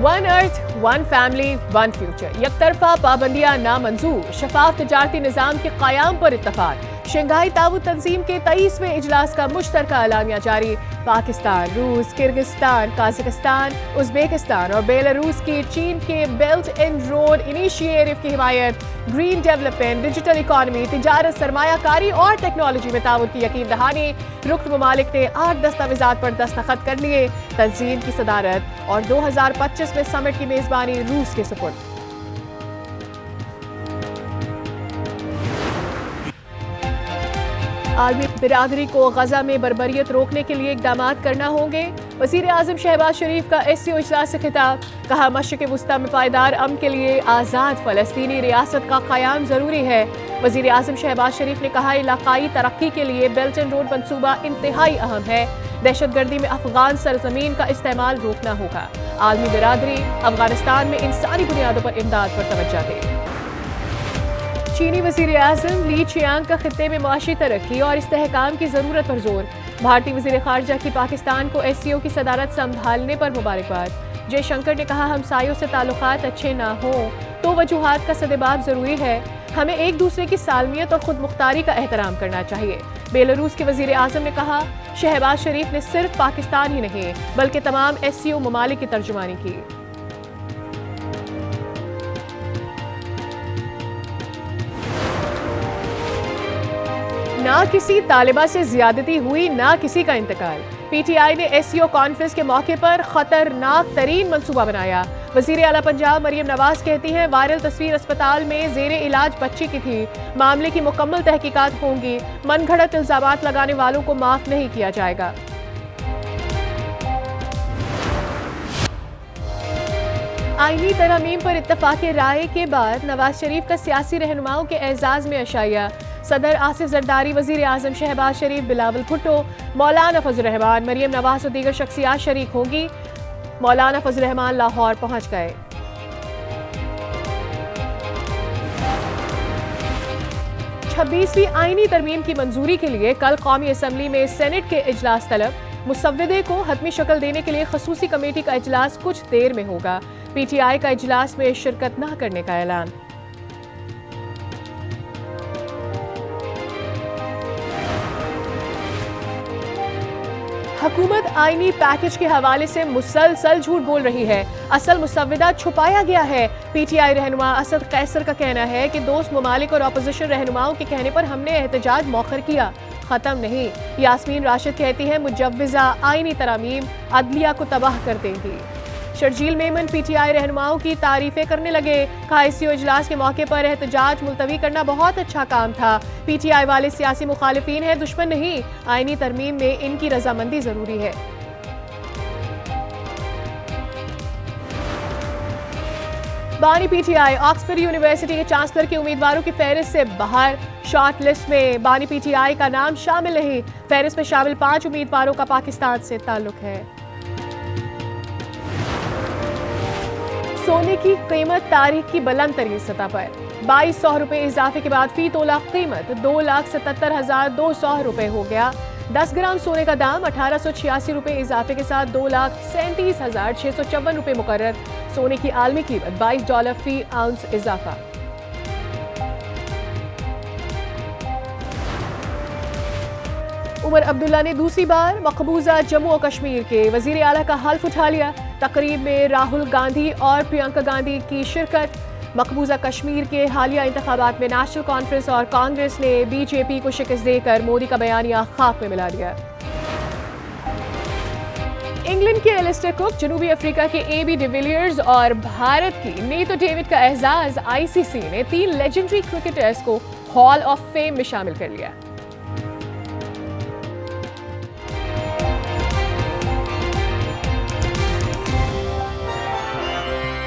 One earth, one family, one future. यकतरफा पाबंदियां नामंजूर, शफाफ तजारती निज़ाम के क़याम पर इत्तफाक। शंघाई ताउन तंजीम के 23वें इजलास का मुश्तरका एलानिया जारी। पाकिस्तान, रूस, किर्गिस्तान, काज़ाकिस्तान, उज़्बेकिस्तान और बेलारूस की चीन के बेल्ट एंड रोड इनिशिएटिव की हिमायत। ग्रीन डेवलपमेंट, डिजिटल इकॉनमी, तिजारत, सरमायाकारी और टेक्नोलॉजी में ताउन की यकीन दहानी। रुकन ममालिक ने 8 दस्तावेजात पर दस्तखत कर लिए। तंजीम की सदारत और 2025 में समिट की मेजबानी रूस के सुपुर्द। आलमी बिरादरी को गजा में बर्बरियत रोकने के लिए इकदाम करना होंगे। वज़ीर आज़म शहबाज शरीफ का SCO इजलास से खिताब। कहा, मशरिक़ वुस्ता में पायदार अमन के लिए आज़ाद फ़लस्तीनी रियासत का क़याम ज़रूरी है। वज़ीर आज़म शहबाज शरीफ ने कहा, इलाकाई तरक्की के लिए बेल्ट एंड रोड मनसूबा इंतहाई अहम है। दहशतगर्दी में अफगान सरजमीन का इस्तेमाल रोकना होगा। आलमी बिरादरी अफगानिस्तान में इंसानी बुनियादों पर इमदाद पर तवज्जो दे। चीनी वज़ीर आज़म ली चियांग का खित्ते में माशी तरक्की और इस्तेहकाम की ज़रूरत पर जोर। भारतीय वज़ीर ख़ारजा की पाकिस्तान को SCO की सदारत संभालने पर मुबारकबाद। जयशंकर ने कहा, हमसायों से ताल्लुकात अच्छे ना हों तो वजूहात का सदेबाब ज़रूरी है। हमें एक दूसरे की सालमियत और ख़ुद मुख्तारी का एहतराम करना चाहिए। बेलारूस के वज़ीर आज़म ने कहा, शहबाज शरीफ ने सिर्फ पाकिस्तान ही नहीं बल्कि तमाम SCO ममालिक की तर्जुमानी की। ना किसी तालिबा से ज्यादती हुई, ना किसी का इंतकाल। PTI ने SCO कॉन्फ्रेंस के मौके पर खतरनाक तरीन मंसूबा बनाया। वज़ीर आला पंजाब मरियम नवाज कहती हैं, वायरल तस्वीर अस्पताल में ज़ेरे इलाज बच्ची की थी। मामले की मुकम्मल तहकीकात होंगी। मनगढ़ंत इल्जामात लगाने वालों को माफ नहीं किया जाएगा। आईनी तरमीम पर इत्तफाक राय के बाद नवाज शरीफ का सियासी रहनुमाओं के एजाज में अशाया। सदर आसिफ जरदारी, वज़ीर आज़म शहबाज शरीफ, बिलावल भुट्टो, मौलाना फजल रहमान, मरियम नवाज और दीगर शख्सियात शरीक होंगी। मौलाना फजल रहमान लाहौर पहुंच गए। 26वीं आईनी तरमीम की मंजूरी के लिए कल कौमी असम्बली में सेनेट के इजलास तलब। मुसव्वदे को हतमी शक्ल देने के लिए खसूसी कमेटी का इजलास कुछ देर में होगा। PTI का इजलास में शिरकत न करने का ऐलान। हुकूमत आईनी पैकेज के हवाले से मुसलसल झूठ बोल रही है। असल मुसव्वदा छुपाया गया है। PTI रहनुमा असद कैसर का कहना है कि दोस्त ममालिक और अपोजिशन रहनुमाओं के कहने पर हमने एहतजाज मौखर किया, खत्म नहीं। यास्मीन राशिद कहती है, मुजव्विजा आईनी तरामीम अदलिया को तबाह कर देंगी। शर्जील मेमन PTI रहनुमाओं की तारीफें करने लगे। कहा, SCO इजलास के मौके पर एहतजाज मुलतवी करना बहुत अच्छा काम था। PTI वाले सियासी मुखालिफिन है, दुश्मन नहीं। आईनी तरमीम में इनकी रजामंदी जरूरी है। बानी PTI ऑक्सफोर्ड यूनिवर्सिटी के चांसलर के उम्मीदवारों की फहरिस्त से बाहर। शॉर्ट लिस्ट में बानी PTI का नाम शामिल नहीं। फहरिस्त में शामिल 5 उम्मीदवारों का पाकिस्तान से ताल्लुक है। सोने की कीमत तारीख की बुलंद तरीन सतह पर। 2200 रुपए इजाफे के बाद फी तोला कीमत 2,77,200 रुपए हो गया। 10 ग्राम सोने का दाम 1886 रुपए इजाफे के साथ 2,37,654 रुपए मुकर्रर। सोने की आलमी कीमत $22 फी आउंस इजाफा। उमर अब्दुल्ला ने दूसरी बार मकबूजा जम्मू और कश्मीर के वजीर आला का हल्फ उठा लिया। तकरीब में राहुल गांधी और प्रियंका गांधी की शिरकत। मकबूजा कश्मीर के हालिया इंतखाबात में नेशनल कॉन्फ्रेंस और कांग्रेस ने BJP को शिकस्त देकर मोदी का बयानिया खाक में मिला दिया। इंग्लैंड के एलिस्टर कुक, जनूबी अफ्रीका के AB डिविलियर्स और भारत की नीतू डेविड का एजाज। ICC ने 3 लेजेंडरी क्रिकेटर्स को हॉल ऑफ फेम में शामिल कर लिया।